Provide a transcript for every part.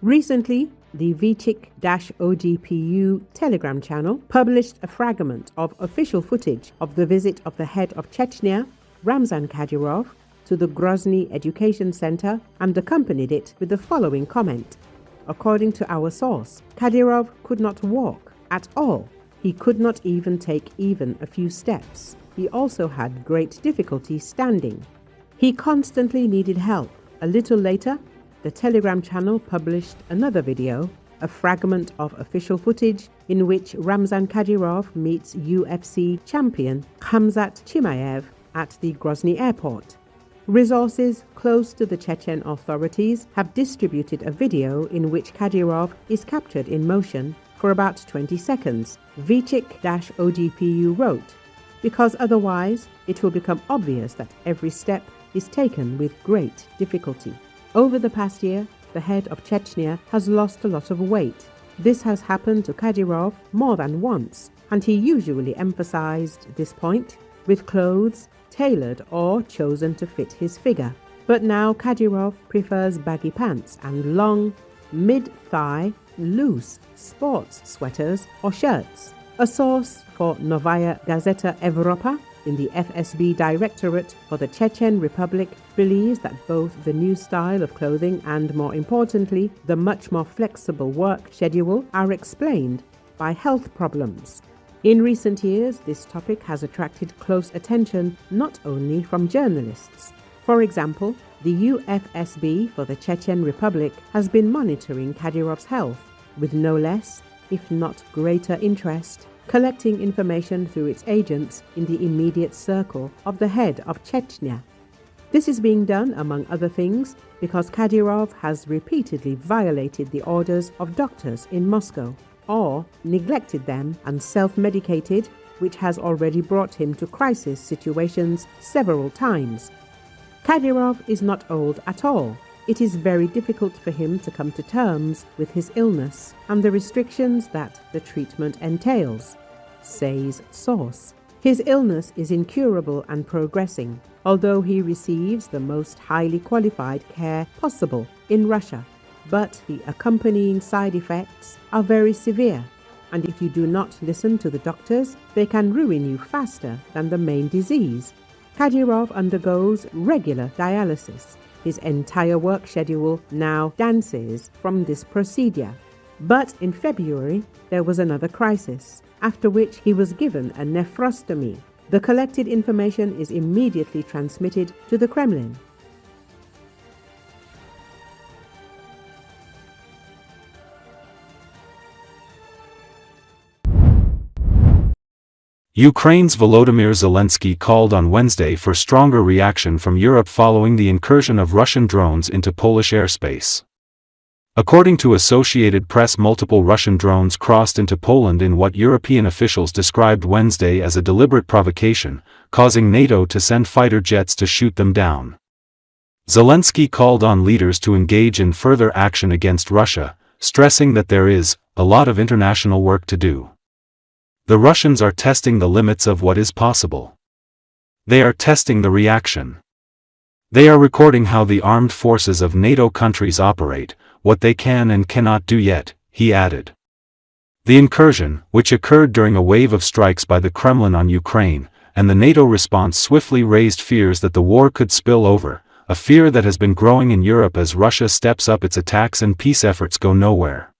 Recently, the Vychik-OGPU Telegram channel published a fragment of official footage of the visit of the head of Chechnya, Ramzan Kadyrov, to the Grozny Education Center and accompanied it with the following comment. According to our source, Kadyrov could not walk at all. He could not even take even a few steps. He also had great difficulty standing. He constantly needed help. A little later, the Telegram channel published another video, a fragment of official footage in which Ramzan Kadyrov meets UFC champion Khamzat Chimaev at the Grozny airport. Resources close to the Chechen authorities have distributed a video in which Kadyrov is captured in motion for about 20 seconds, Vychik-OGPU wrote, because otherwise it will become obvious that every step is taken with great difficulty. Over the past year, the head of Chechnya has lost a lot of weight. This has happened to Kadyrov more than once, and he usually emphasized this point with clothes tailored or chosen to fit his figure. But now Kadyrov prefers baggy pants and long, mid-thigh, loose sports sweaters or shirts. A source for Novaya Gazeta Evropa in the FSB Directorate for the Chechen Republic believes that both the new style of clothing and, more importantly, the much more flexible work schedule are explained by health problems. In recent years, this topic has attracted close attention not only from journalists. For example, the UFSB for the Chechen Republic has been monitoring Kadyrov's health with no less, if not greater interest, collecting information through its agents in the immediate circle of the head of Chechnya. This is being done, among other things, because Kadyrov has repeatedly violated the orders of doctors in Moscow, or neglected them and self-medicated, which has already brought him to crisis situations several times. Kadyrov is not old at all. It is very difficult for him to come to terms with his illness and the restrictions that the treatment entails, says source. His illness is incurable and progressing, although he receives the most highly qualified care possible in Russia. But the accompanying side effects are very severe, and if you do not listen to the doctors, they can ruin you faster than the main disease. Kadyrov undergoes regular dialysis. His entire work schedule now dances from this procedure. But in February, there was another crisis, after which he was given a nephrostomy. The collected information is immediately transmitted to the Kremlin. Ukraine's Volodymyr Zelensky called on Wednesday for stronger reaction from Europe following the incursion of Russian drones into Polish airspace. According to Associated Press, multiple Russian drones crossed into Poland in what European officials described Wednesday as a deliberate provocation, causing NATO to send fighter jets to shoot them down. Zelensky called on leaders to engage in further action against Russia, stressing that there is a lot of international work to do. The Russians are testing the limits of what is possible. They are testing the reaction. They are recording how the armed forces of NATO countries operate, what they can and cannot do yet, he added. The incursion, which occurred during a wave of strikes by the Kremlin on Ukraine, and the NATO response swiftly raised fears that the war could spill over, a fear that has been growing in Europe as Russia steps up its attacks and peace efforts go nowhere.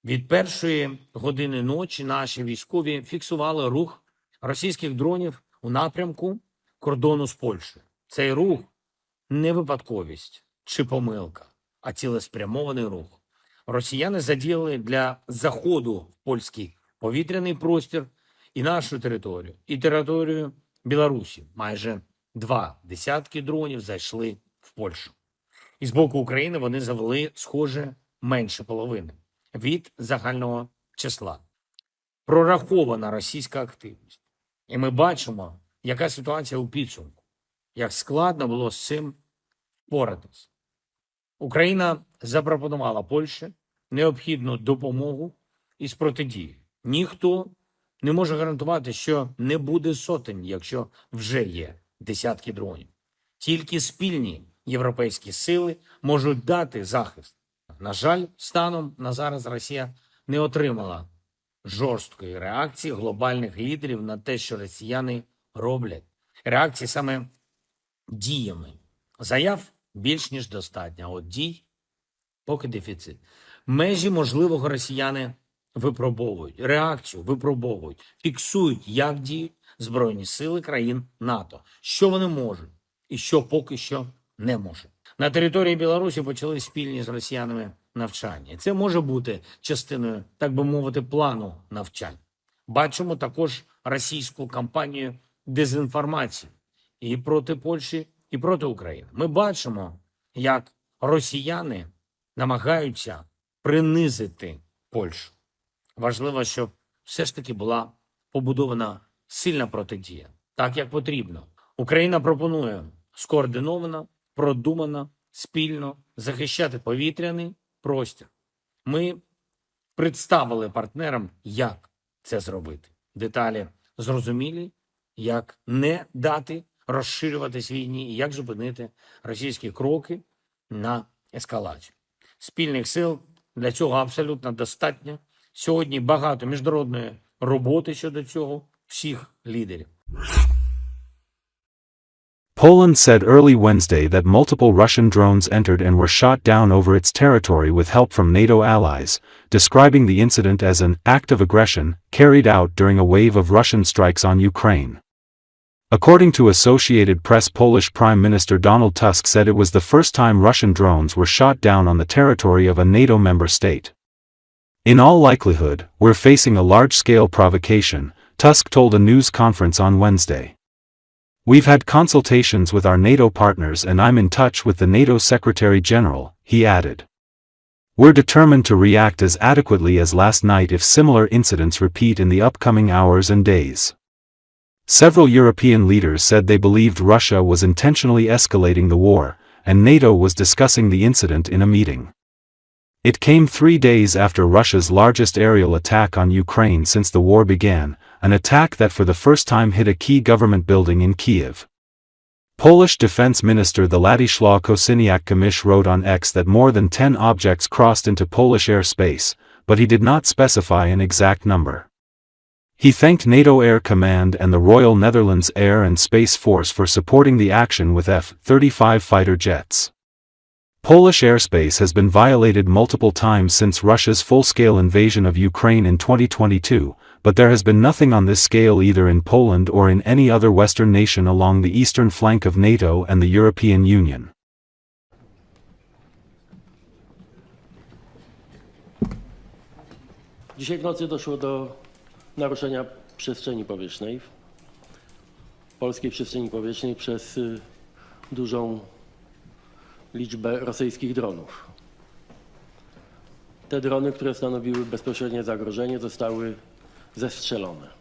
Від першої години ночі наші військові фіксували рух російських дронів у напрямку кордону з Польщею. Цей рух не випадковість чи помилка, а цілеспрямований рух. Росіяни задіяли для заходу в польський повітряний простір і нашу територію, і територію Білорусі. Майже 20 дронів зайшли в Польщу. І з боку України вони завели, схоже, менше половини від загального числа. Прорахована російська активність. І ми бачимо, яка ситуація у підсумку, як складно було з цим впоратись. Україна запропонувала Польщі необхідну допомогу із протидії. Ніхто не може гарантувати, що не буде сотень, якщо вже є десятки дронів. Тільки спільні європейські сили можуть дати захист. На жаль, станом на зараз Росія не отримала жорсткої реакції глобальних лідерів на те, що росіяни роблять. Реакції саме діями. Заяв більш ніж достатньо, а от дій поки дефіцит. Межі можливого росіяни випробовують, реакцію випробовують, фіксують, як діють Збройні сили країн НАТО, що вони можуть і що поки що не можуть. На території Білорусі почали спільні з росіянами навчання. Це може бути частиною, так би мовити, плану навчань. Бачимо також російську кампанію дезінформації і проти Польщі, і проти України. Ми бачимо, як росіяни намагаються принизити Польщу. Важливо, щоб все ж таки була побудована сильна протидія, так як потрібно. Україна пропонує скоординовано, продумано, спільно захищати повітряний простір. Ми представили партнерам, як це зробити. Деталі зрозумілі, як не дати розширюватись війні і як зупинити російські кроки на ескалацію. Спільних сил для цього абсолютно достатньо. Сьогодні багато міжнародної роботи щодо цього всіх лідерів. Poland said early Wednesday that multiple Russian drones entered and were shot down over its territory with help from NATO allies, describing the incident as an act of aggression carried out during a wave of Russian strikes on Ukraine. According to Associated Press, Polish Prime Minister Donald Tusk said it was the first time Russian drones were shot down on the territory of a NATO member state. In all likelihood, we're facing a large-scale provocation, Tusk told a news conference on Wednesday. We've had consultations with our NATO partners and I'm in touch with the NATO Secretary General, he added. We're determined to react as adequately as last night if similar incidents repeat in the upcoming hours and days. Several European leaders said they believed Russia was intentionally escalating the war, and NATO was discussing the incident in a meeting. It came 3 days after Russia's largest aerial attack on Ukraine since the war began, an attack that for the first time hit a key government building in Kiev. Polish Defense Minister Władysław Kosiniak-Kamysz wrote on X that more than 10 objects crossed into Polish airspace, but he did not specify an exact number. He thanked NATO Air Command and the Royal Netherlands Air and Space Force for supporting the action with F-35 fighter jets. Polish airspace has been violated multiple times since Russia's full-scale invasion of Ukraine in 2022, but there has been nothing on this scale either in Poland or in any other Western nation along the eastern flank of NATO and the European Union. Dzisiaj w nocy doszło do naruszenia przestrzeni powietrznej, polskiej przestrzeni powietrznej przez dużą liczbę rosyjskich dronów. Te drony, które stanowiły bezpośrednie zagrożenie, zostały zestrzelone.